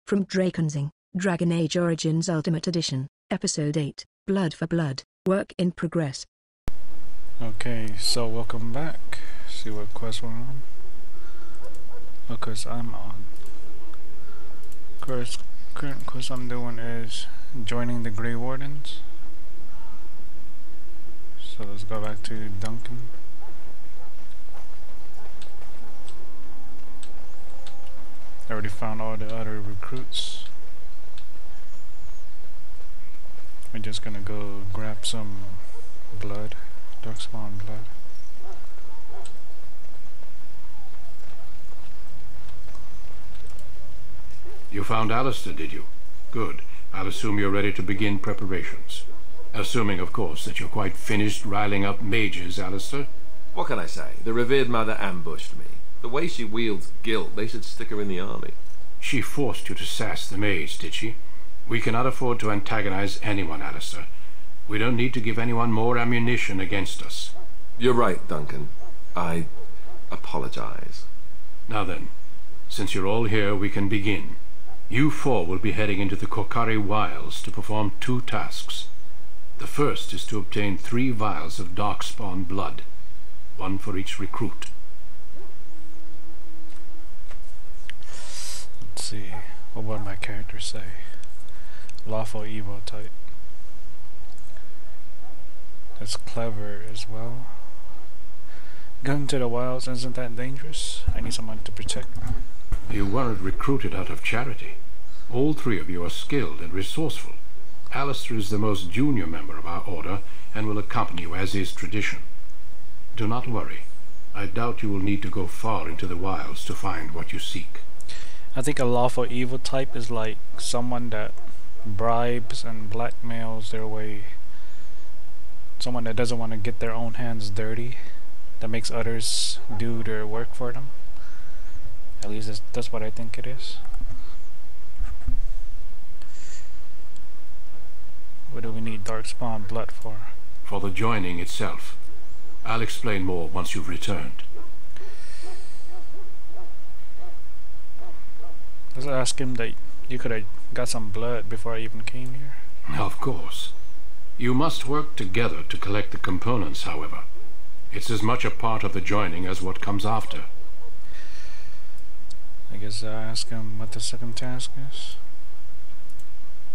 From Drakenseng, Dragon Age Origins Ultimate Edition, Episode 8, Blood for Blood, work in progress. Okay, so welcome back. See what quest we're on. What quest I'm on. Current quest I'm doing is joining the Grey Wardens. So let's go back to Duncan. I already found all the other recruits. We're just gonna go grab some blood, darkspawn blood. You found Alistair, did you? Good. I'll assume you're ready to begin preparations. Assuming, of course, that you're quite finished riling up mages, Alistair. What can I say? The revered mother ambushed me. The way she wields guilt, they should stick her in the army. She forced you to sass the mage, did she? We cannot afford to antagonize anyone, Alistair. We don't need to give anyone more ammunition against us. You're right, Duncan. I apologize. Now then, since you're all here, we can begin. You four will be heading into the Kokari Wilds to perform 2 tasks. The first is to obtain 3 vials of darkspawn blood, 1 for each recruit. Let's see, what would my character say? Lawful evil type. That's clever as well. Going to the wilds isn't that dangerous. I need someone to protect me. You weren't recruited out of charity. All 3 of you are skilled and resourceful. Alistair is the most junior member of our order and will accompany you as is tradition. Do not worry. I doubt you will need to go far into the wilds to find what you seek. I think a lawful evil type is like someone that bribes and blackmails their way. Someone that doesn't want to get their own hands dirty, that makes others do their work for them. At least that's what I think it is. What do we need darkspawn blood for? For the joining itself. I'll explain more once you've returned. Let's ask him that you could have got some blood before I even came here. Of course. You must work together to collect the components, however. It's as much a part of the joining as what comes after. I guess I'll ask him what the second task is.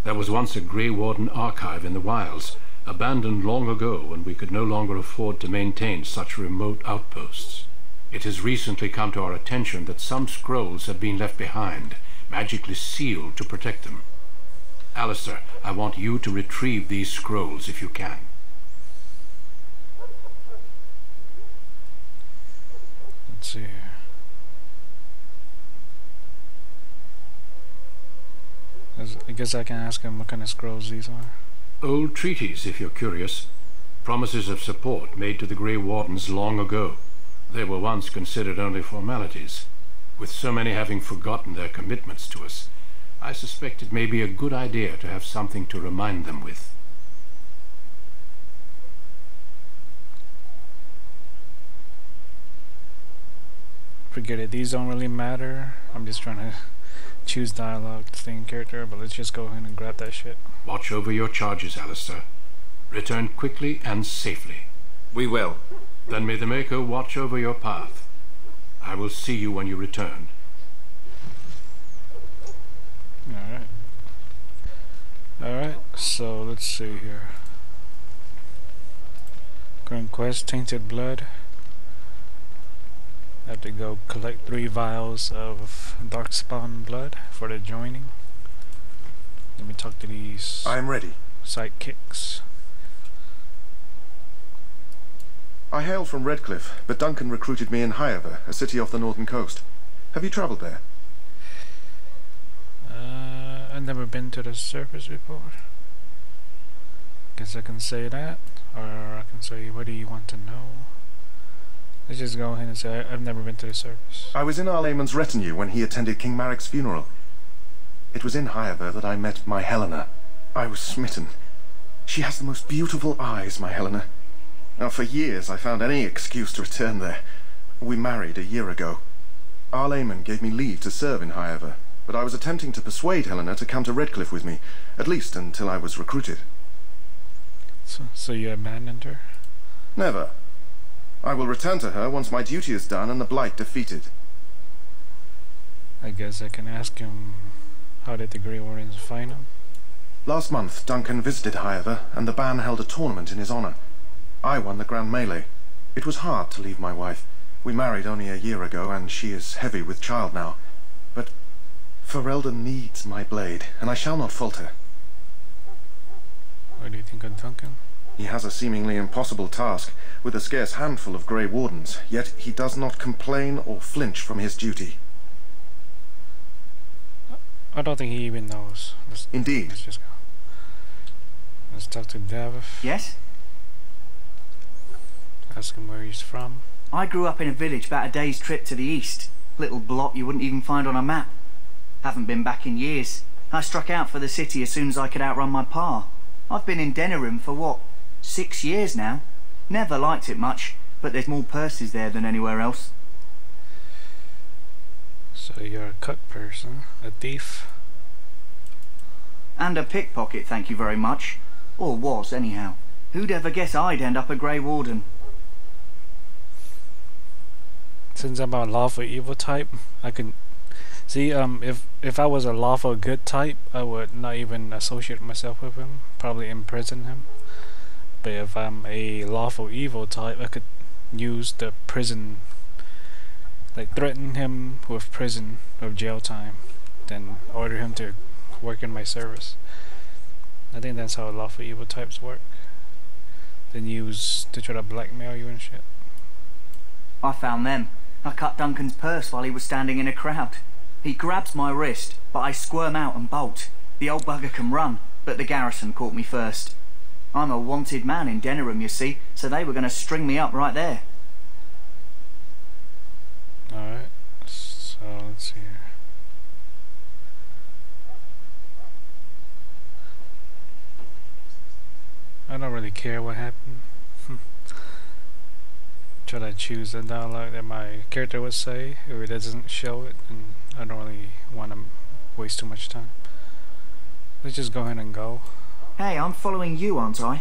There was once a Grey Warden archive in the wilds, abandoned long ago when we could no longer afford to maintain such remote outposts. It has recently come to our attention that some scrolls have been left behind, magically sealed to protect them. Alistair, I want you to retrieve these scrolls if you can. Let's see here. I guess I can ask him what kind of scrolls these are. Old treaties, if you're curious. Promises of support made to the Grey Wardens long ago. They were once considered only formalities. With so many having forgotten their commitments to us, I suspect it may be a good idea to have something to remind them with. Forget it, these don't really matter. I'm just trying to choose dialogue to stay in character, but let's just go ahead and grab that shit. Watch over your charges, Alistair. Return quickly and safely. We will. Then may the Maker watch over your path. I will see you when you return. Alright, so let's see here. Current quest, Tainted Blood. I have to go collect 3 vials of darkspawn blood for the joining. Let me talk to these I am ready. sidekicks. I hail from Redcliffe, but Duncan recruited me in Hyaver, a city off the northern coast. Have you travelled there? I've never been to the surface before. Guess I can say that, or I can say, what do you want to know? Let's just go ahead and say, I've never been to the surface. I was in Arlayman's retinue when he attended King Maric's funeral. It was in Hyaver that I met my Helena. I was smitten. She has the most beautiful eyes, my Helena. Now, for years I found any excuse to return there. We married a year ago. Arlayman gave me leave to serve in Hyaver, but I was attempting to persuade Helena to come to Redcliffe with me, at least until I was recruited. So you abandoned her? Never. I will return to her once my duty is done and the Blight defeated. I guess I can ask him, how did the Grey Wardens find him? Last month, Duncan visited Hiver, and the band held a tournament in his honor. I won the Grand Melee. It was hard to leave my wife. We married only a year ago, and she is heavy with child now. But Ferelden needs my blade, and I shall not falter. What do you think of Duncan? He has a seemingly impossible task, with a scarce handful of Grey Wardens, yet he does not complain or flinch from his duty. I don't think he even knows. Indeed. Let's just go. Let's talk to Dav. Yes? Ask him where he's from. I grew up in a village about a day's trip to the east. Little blot you wouldn't even find on a map. Haven't been back in years. I struck out for the city as soon as I could outrun my pa. I've been in Denerim for what, 6 years now? Never liked it much, but there's more purses there than anywhere else. So you're a cut person, a thief. And a pickpocket, thank you very much. Or was, anyhow. Who'd ever guess I'd end up a Grey Warden? Since I'm a lawful evil type, I can see if I was a lawful good type, I would not even associate myself with him, probably imprison him. But if I'm a lawful evil type, I could use the prison, like threaten him with prison, with jail time, then order him to work in my service. I think that's how lawful evil types work. Then use to try to blackmail you and shit. I found them. I cut Duncan's purse while he was standing in a crowd. He grabs my wrist, but I squirm out and bolt. The old bugger can run, but the garrison caught me first. I'm a wanted man in Denerim, you see, so they were going to string me up right there. Alright, so let's see here. I don't really care what happened. Try to choose the dialogue that my character would say. If it doesn't show it, then I don't really want to waste too much time. Let's just go ahead and go. Hey, I'm following you, aren't I?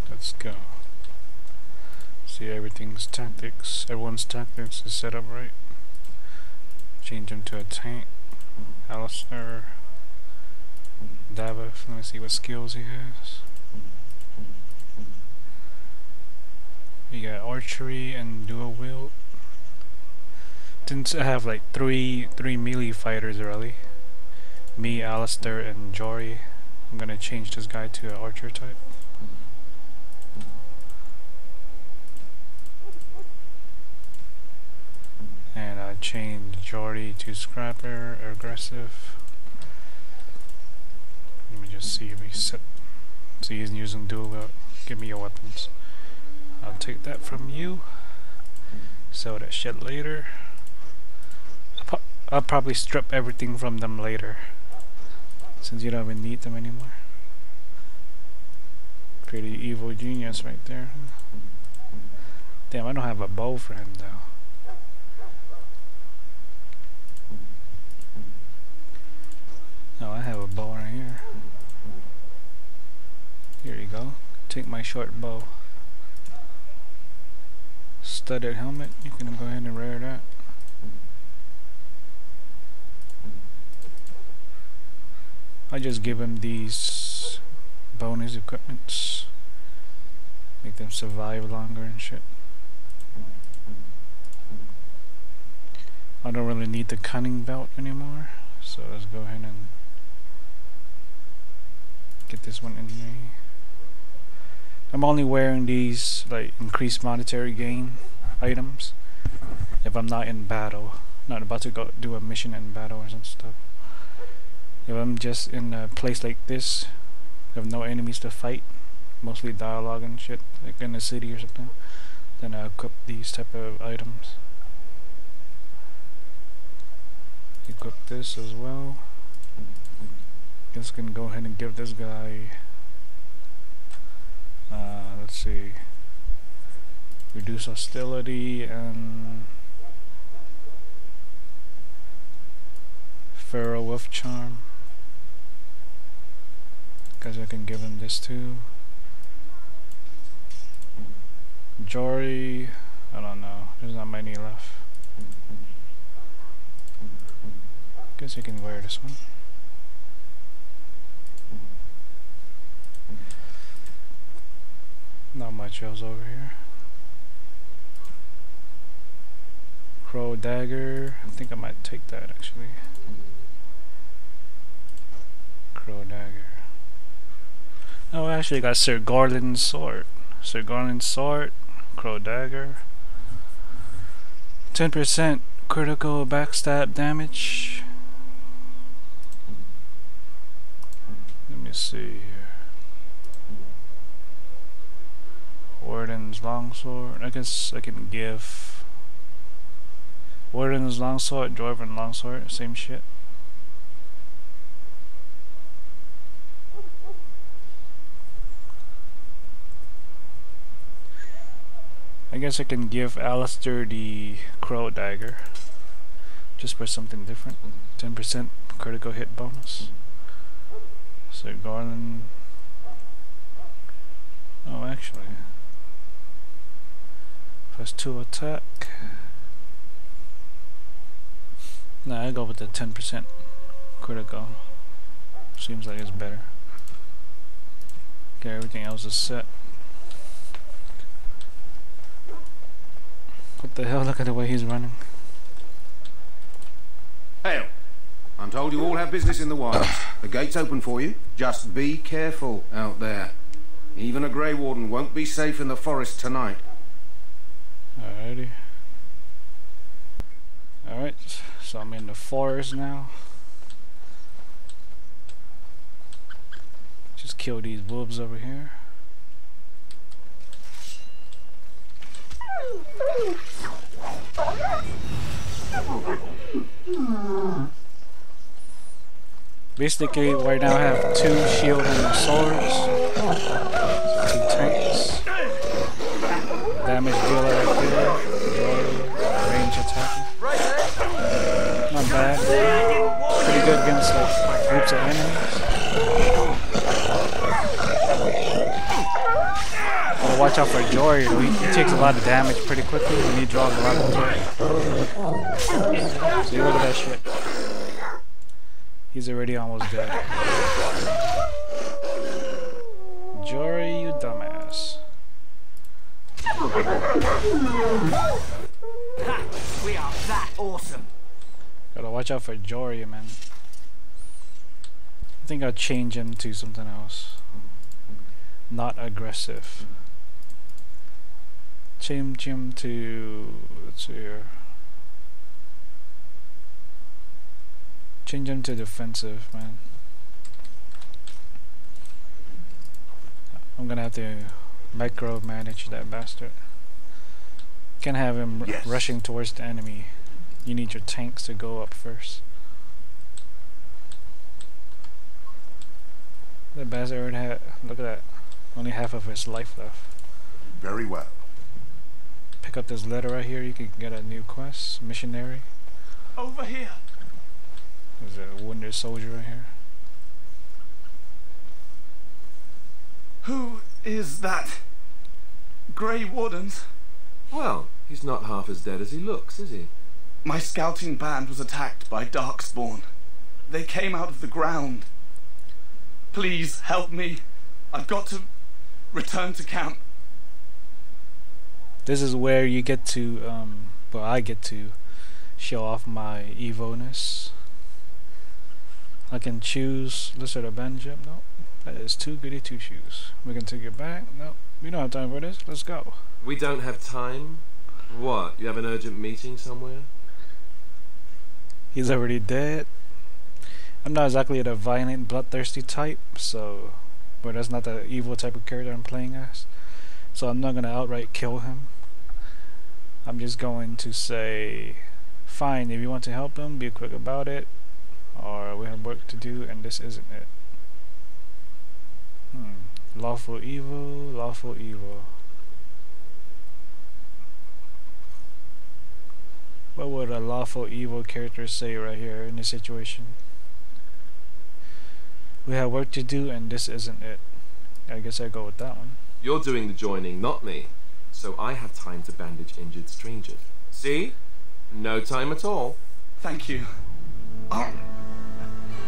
Let's go. See, everything's tactics. Everyone's tactics is set up right. Change him to a tank. Alistair. Davith. Let me see what skills he has. You got archery and dual wield. Since I have like three melee fighters already, me, Alistair, and Jory, I'm gonna change this guy to an archer type. And I change Jory to scrapper, aggressive. Let me just see if he set. So he's using dual wield. Give me your weapons. I'll take that from you. Sell that shit later. I'll probably strip everything from them later, since you don't even need them anymore. Pretty evil genius right there. Damn, I don't have a bow for him though. No, I have a bow right here. Here you go. Take my short bow. Studded helmet, you can go ahead and wear that. I just give him these bonus equipments, make them survive longer and shit. I don't really need the cunning belt anymore, so let's go ahead and get this one in me. I'm only wearing these like increased monetary gain items if I'm not in battle, not about to go do a mission in battle or some stuff. If I'm just in a place like this, with no enemies to fight, mostly dialogue and shit, like in a city or something, then I equip these type of items. Equip this as well. Just gonna go ahead and give this guy let's see, reduce hostility and Pharaoh Wolf Charm. Guess I can give him this too. Jory, I don't know. There's not many left. Guess you can wear this one. Not much else over here. Crow Dagger. I think I might take that actually. Crow Dagger. Oh, I actually got Sir Garland's Sword. Sir Garland's Sword. Crow Dagger. 10% critical backstab damage. Let me see here. Warden's Longsword. I guess I can give Warden's Longsword, Dwarven Longsword, same shit. I guess I can give Alistair the Crow Dagger just for something different. 10% critical hit bonus. Sir Garland. Oh, actually. +2 attack. No, I go with the 10% critical. Seems like it's better. Okay, everything else is set. What the hell? Look at the way he's running. Hail. I'm told you all have business in the wilds. The gate's open for you. Just be careful out there. Even a Grey Warden won't be safe in the forest tonight. Alrighty. Alright, so I'm in the forest now. Just kill these wolves over here. Basically, right now I have 2 shield and swords, 2 tanks, damage dealer right there, range attacker. Not bad. Pretty good against like groups of enemies. Gotta watch out for Jory though. He takes a lot of damage pretty quickly and he draws a lot of attack. See, look at that shit. He's already almost dead. Jory, you dumbass. We are that awesome. Gotta watch out for Jory, man. I think I'll change him to something else. Not aggressive. Change him to... let's see here. Change him to defensive, man. I'm gonna have to micromanage that bastard. Can't have him rushing towards the enemy. You need your tanks to go up first. The bastard had, look at that, only half of his life left. Very well. Pick up this letter right here, you can get a new quest, missionary. Over here. There's a wounded soldier right here. Who is that? Grey Wardens? Well, he's not half as dead as he looks, is he? My scouting band was attacked by Darkspawn. They came out of the ground. Please help me. I've got to return to camp. This is where you get to, well, I get to show off my evilness. I can choose Lizard Abandon. No, that is too goody two shoes. We can take it back. No, we don't have time for this. Let's go. We don't have time? What? You have an urgent meeting somewhere? He's already dead. I'm not exactly the violent, bloodthirsty type, so... but that's not the evil type of character I'm playing as. So I'm not gonna outright kill him. I'm just going to say... fine, if you want to help him, be quick about it. Or we have work to do, and this isn't it. Lawful evil, lawful evil. What would a lawful evil character say right here in this situation? We have work to do and this isn't it. I guess I go with that one. You're doing the joining, not me. So I have time to bandage injured strangers. See? No time at all. Thank you. I've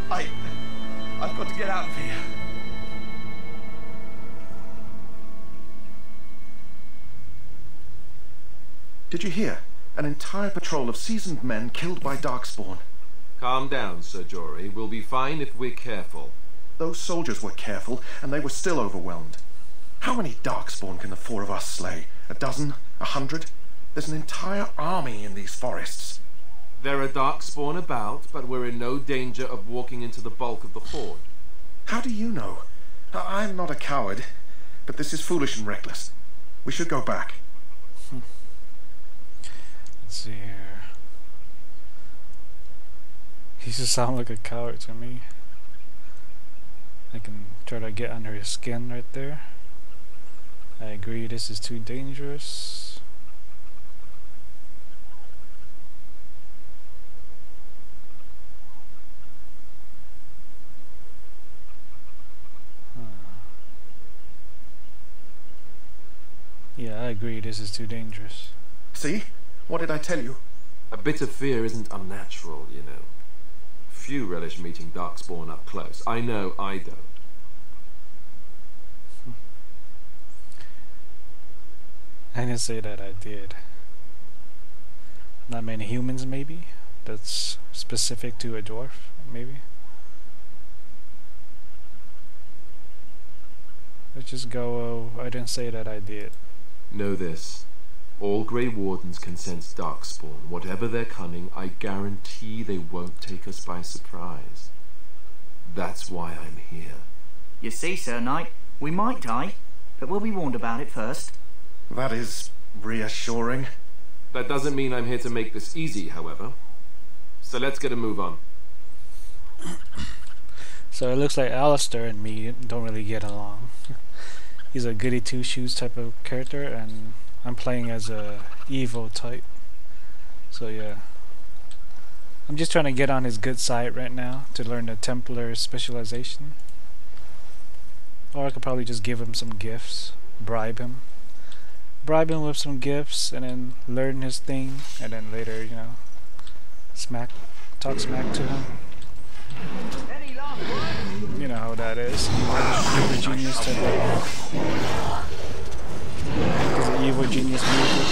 got to get out of here. Did you hear? An entire patrol of seasoned men killed by Darkspawn. Calm down, Sir Jory. We'll be fine if we're careful. Those soldiers were careful, and they were still overwhelmed. How many Darkspawn can the four of us slay? A dozen? 100? There's an entire army in these forests. There are Darkspawn about, but we're in no danger of walking into the bulk of the horde. How do you know? I'm not a coward, but this is foolish and reckless. We should go back. Let's see here. He just sounds like a coward to me. I can try to get under his skin right there. I agree, this is too dangerous. Yeah, I agree, this is too dangerous. See? What did I tell you? A bit of fear isn't unnatural, you know. Few relish meeting Darkspawn up close. I know I don't. I didn't say that I did. Not many humans, maybe? That's specific to a dwarf, maybe? Let's just go, I didn't say that I did. Know this. All Grey Wardens can sense Darkspawn. Whatever their cunning, I guarantee they won't take us by surprise. That's why I'm here. You see, Sir Knight, we might die, but we'll be warned about it first. That is reassuring. That doesn't mean I'm here to make this easy, however. So let's get a move on. So it looks like Alistair and me don't really get along. He's a goody two-shoes type of character, and I'm playing as a evil type. So yeah. I'm just trying to get on his good side right now to learn the Templar specialization. Or I could probably just give him some gifts, bribe him with some gifts, and then learn his thing, and then later, you know, talk smack to him. You know how that is. Evil genius type of. He's an evil genius music.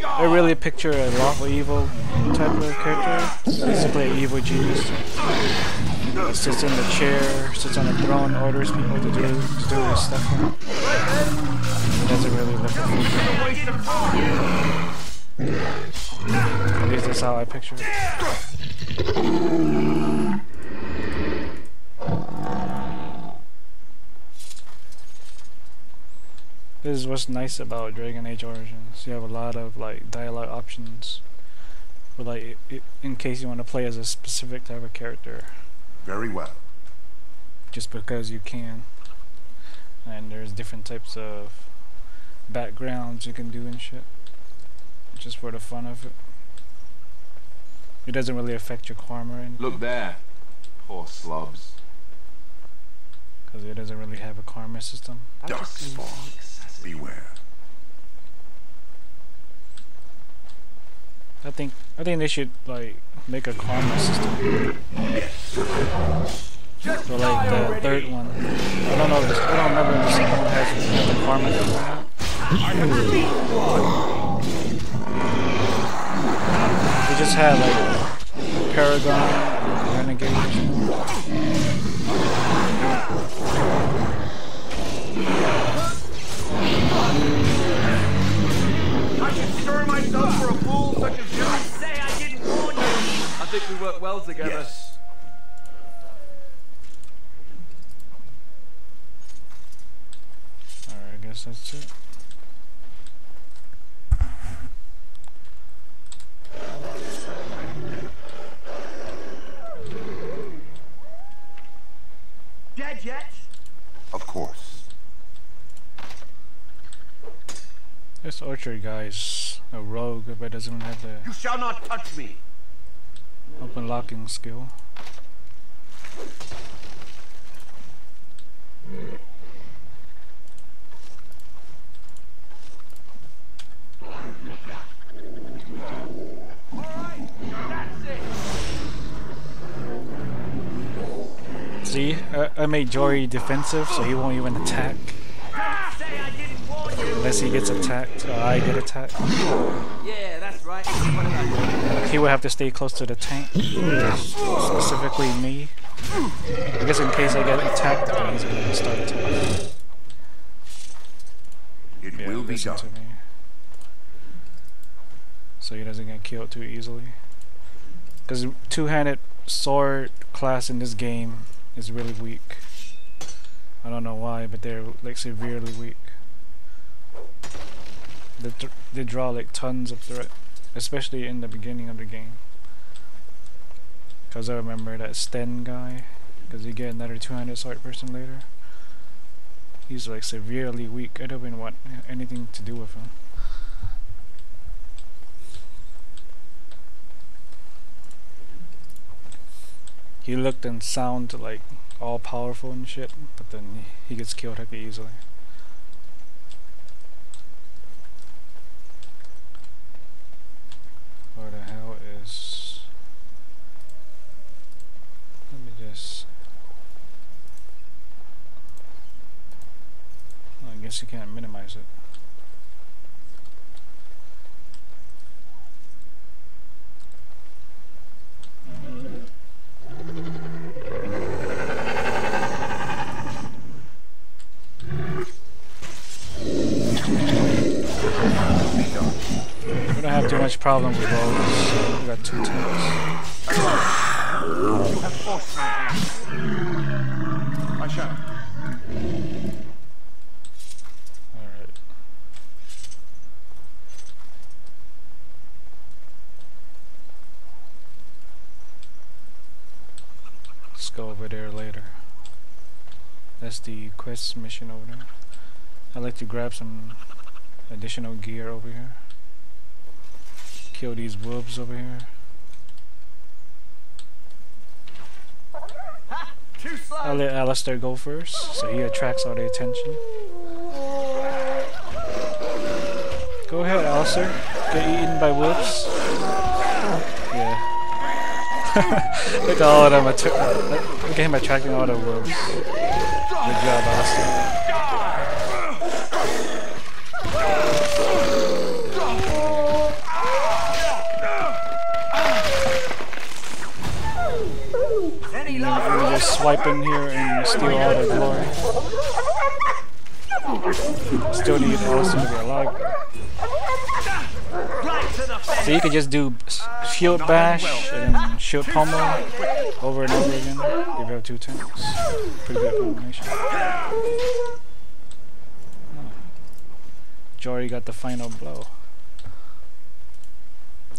I really picture a lawful evil type of character. Basically an evil genius. Sits in the chair, sits on a throne, orders people to do his stuff. He doesn't really look at me. At least that's how I picture it. This is what's nice about Dragon Age Origins. You have a lot of like dialogue options, for like in case you want to play as a specific type of character. Very well. Just because you can. And there's different types of backgrounds you can do and shit. Just for the fun of it. It doesn't really affect your karma or anything. Look there. Poor slobs. Because it doesn't really have a karma system. Darkspawn. Beware. I think they should like make a karma system. So like the third one. I don't remember if the second one has the karma thing or not. They just had like Paragon and Renegade. I can stir myself for a fool such as you. Say I didn't warn you. I think we work well together. Yes. Alright, I guess that's it. This orchard guy's a rogue, but doesn't even have the You shall not touch me. open locking skill. See, I made Jory defensive, so he won't even attack. Unless he gets attacked, or I get attacked. Yeah, that's right. He would have to stay close to the tank. Specifically me. I guess in case I get attacked, then he's gonna start attacking. It will be listen done. to me. So he doesn't get killed too easily. Because two-handed sword class in this game is really weak. I don't know why, but they're like severely weak. They draw like tons of threat, especially in the beginning of the game. Because I remember that Sten guy, because you get another two-handed sword person later. He's like severely weak. I don't even want anything to do with him. He looked and sounded like all powerful and shit, but then he gets killed heck easily. Where the hell is... Let me just... Oh, I guess you can't minimize it. We don't have too much problem with those. We got 2 tanks. You have forced my hand. I shall. Alright. Let's go over there later. That's the quest mission over there. I'd like to grab some additional gear over here. Kill these wolves over here. I'll let Alistair go first, so he attracts all the attention. Go ahead, Alistair. Get eaten by wolves. Yeah. Look at all of them. Look at him attracting all the wolves. Good job, Alistair. Let me just swipe in here and steal all the glory. Still need Alistair to be alive. So you can just do shield bash and then shield pummel over and over again if you have 2 tanks. Pretty good combination. Oh. Jory got the final blow.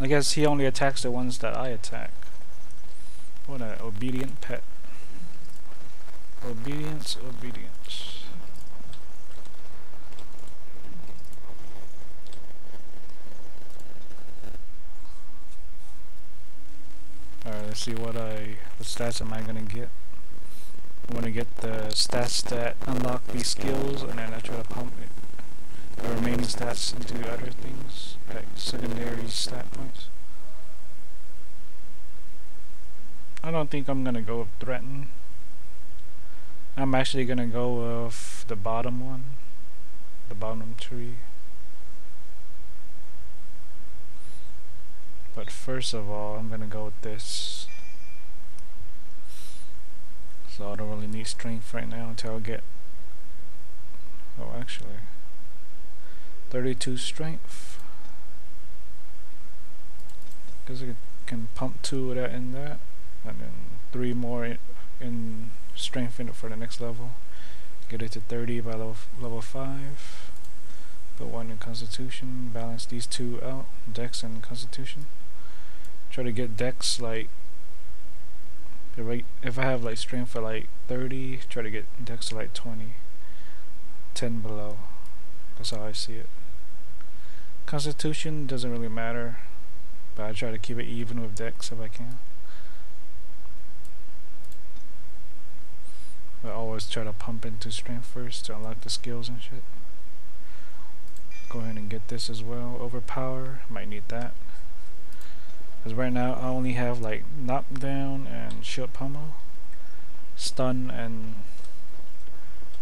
I guess he only attacks the ones that I attack. What an obedient pet. Obedience, obedience. Alright, let's see what stats am I gonna get. I wanna get the stats that unlock these skills, and then I try to pump the remaining stats into other things, like secondary stat points. I don't think I'm gonna go with threaten. I'm actually gonna go with the bottom one, the bottom tree. But first of all, I'm gonna go with this. So I don't really need strength right now until I get... Oh, actually, 32 strength. Because I can pump 2 of that in that. And then 3 more in strength for the next level. Get it to 30 by level 5. Put 1 in constitution. Balance these 2 out. Dex and constitution. Try to get dex like... If I have like strength for like 30, try to get dex to like 20. 10 below. That's how I see it. Constitution doesn't really matter, but I try to keep it even with Dex if I can. I always try to pump into strength first to unlock the skills and shit. Go ahead and get this as well. Overpower, might need that. Because right now I only have like knockdown and shield pummel, stun and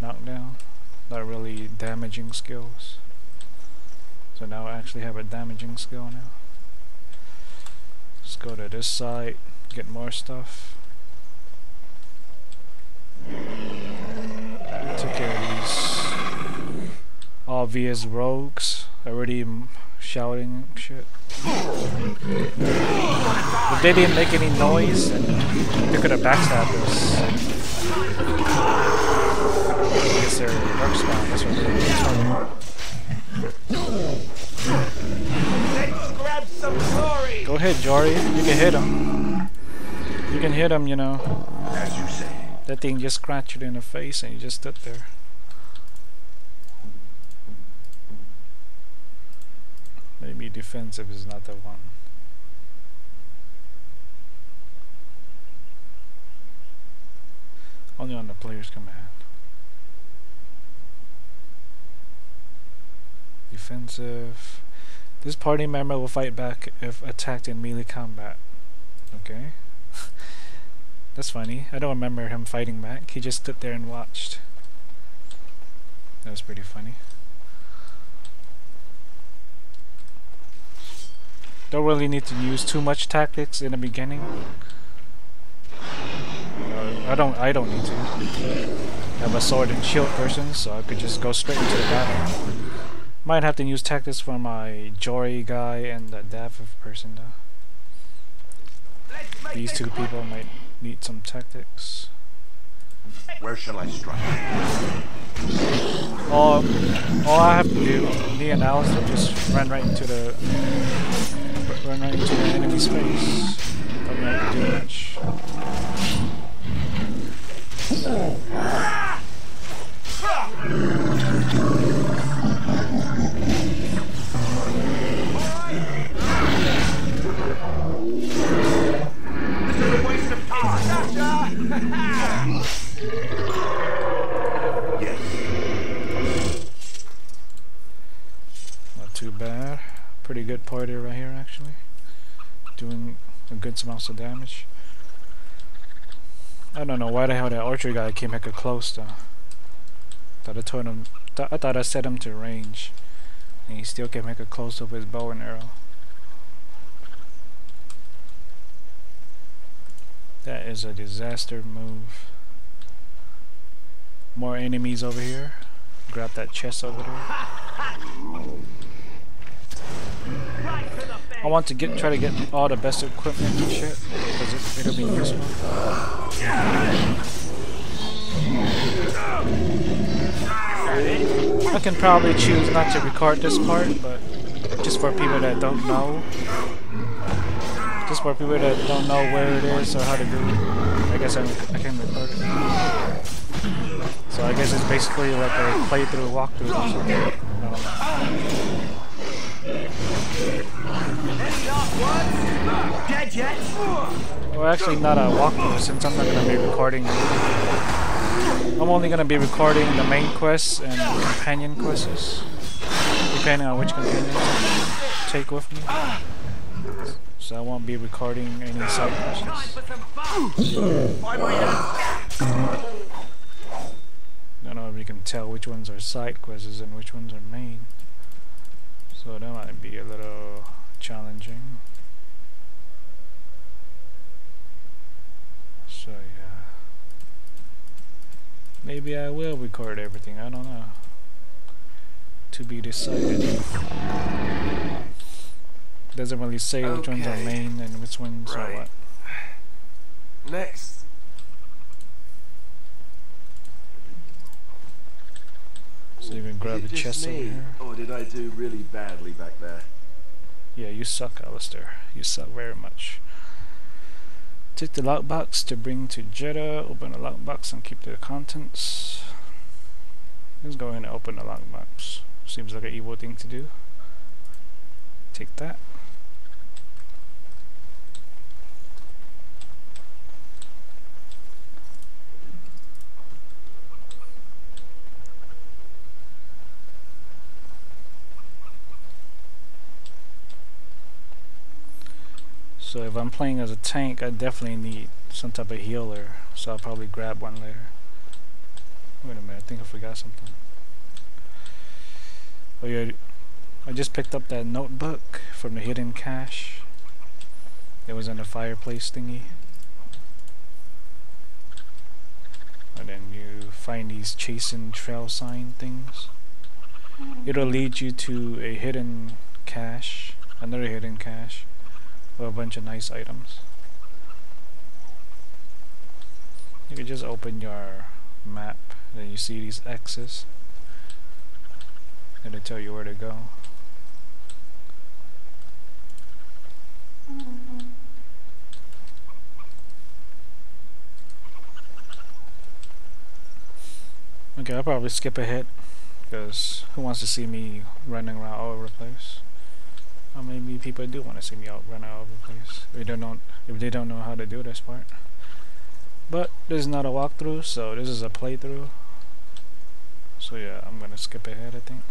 knockdown. Not really damaging skills. So now I actually have a damaging skill now. Let's go to this side, get more stuff. Took care of these obvious rogues. Already shouting shit. If they didn't make any noise, they could have backstabbed us. I guess they're dark spawn, that's what they're Let's grab some glory. Go ahead, Jory. You can hit him. You can hit him, you know. As you say. That thing just scratched you in the face and you just stood there. Maybe defensive is not the one. Only on the player's command. Defensive. This party member will fight back if attacked in melee combat. Okay. That's funny. I don't remember him fighting back. He just stood there and watched. That was pretty funny. Don't really need to use too much tactics in the beginning. I don't need to. I'm a sword and shield person, so I could just go straight into the battle. Might have to use tactics for my Jory guy and the Dav person though. These two people might need some tactics. Where shall I strike? All I have to do, me and Alistair, just run right into the enemy space. Don't really have to do much. This is a waste of time. Yes. Not too bad. Pretty good party right here, actually. Doing a good amount of damage. I don't know why the hell that archer guy came hecka close though. I thought I set him to range, and he still came hecka close with his bow and arrow. That is a disaster move. More enemies over here. Grab that chest over there. I want to try to get all the best equipment and shit because it'll be useful. I can probably choose not to record this part, but just for people that don't know. Just for people that don't know where it is or how to do it, I guess I can record it. So I guess it's basically like a playthrough walkthrough or something. I don't know. Dead yet? Well, actually not a walkthrough since I'm not going to be recording. I'm only going to be recording the main quests and companion quests, depending on which companion I take with me. So I won't be recording any side quests. I don't know if you can tell which ones are side quests and which ones are main. So that might be a little challenging. So yeah. Maybe I will record everything, I don't know. To be decided. Doesn't really say which ones are main and which ones are what. Next. So you can grab the chest over here. Or did I do really badly back there? Yeah, you suck, Alistair. You suck very much. Take the lockbox to bring to Jeddah. Open the lockbox and keep the contents. Let's go ahead and open the lockbox. Seems like an evil thing to do. Take that. So if I'm playing as a tank, I definitely need some type of healer, so I'll probably grab one later. Wait a minute, I think I forgot something. Oh yeah, I just picked up that notebook from the hidden cache. It was in the fireplace thingy. And then you find these chasing trail sign things. It'll lead you to a hidden cache, another hidden cache, with a bunch of nice items. You can just open your map, then you see these X's, and they tell you where to go. Okay, I'll probably skip ahead, because who wants to see me running around all over the place? Or maybe people do want to see me out running all over the place if they don't know how to do this part. But this is not a walkthrough, so this is a playthrough. So yeah, I'm gonna skip ahead, I think.